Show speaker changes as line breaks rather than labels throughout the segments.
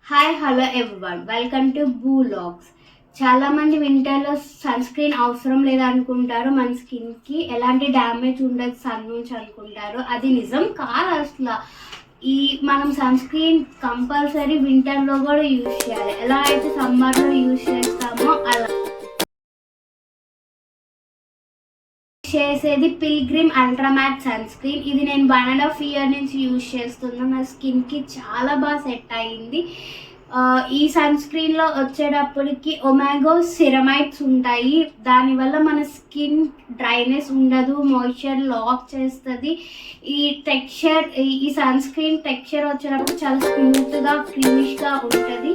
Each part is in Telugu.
Hi hello everyone, welcome to బూలాగ్స్. చాలా మంది వింటర్లో సన్ స్క్రీన్ అవసరం లేదనుకుంటారు. మన స్కిన్కి ఎలాంటి డ్యామేజ్ ఉండదు సన్ నుంచి అనుకుంటారు. అది నిజం కాదు అసలు. మనం సన్ స్క్రీన్ కంపల్సరీ వింటర్లో కూడా యూజ్ చేయాలి. ఎలా అయితే సమ్మర్లో యూజ్ చేస్తామో అలా చేసేది Pilgrim ultra matte sunscreen. ఇది నేను 1.5 year నుంచి యూజ్ చేస్తున్నాను. నా స్కిన్కి చాలా బాగా సెట్ అయ్యింది. ఈ సన్ స్క్రీన్లో వచ్చేటప్పటికి ఒమాగో సిరమైడ్స్ ఉంటాయి. దానివల్ల మన స్కిన్ డ్రైనెస్ ఉండదు, మాయిశ్చర్ లాక్ చేస్తుంది. ఈ సన్ స్క్రీన్ టెక్స్చర్ వచ్చేటప్పుడు చాలా స్మూత్గా క్రీమిష్గా ఉంటుంది.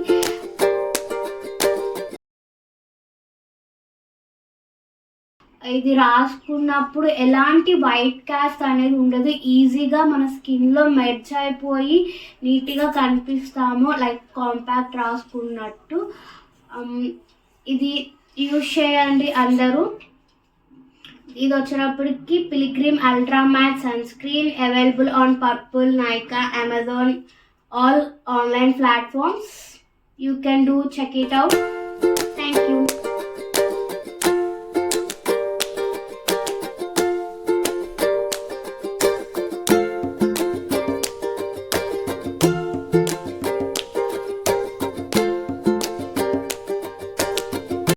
ఇది రాసుకున్నప్పుడు ఎలాంటి వైట్ కాస్ట్ అనేది ఉండదు. ఈజీగా మన స్కిన్లో మెర్జ్ అయిపోయి నీట్గా కనిపిస్తాము, లైక్ కాంపాక్ట్ రాసుకున్నట్టు. ఇది యూజ్ చేయండి అందరూ. ఇది వచ్చేటప్పటికి Pilgrim ultra matte sunscreen available on Purplle, Nykaa, Amazon, all online platforms. You can do check it out. Thank you.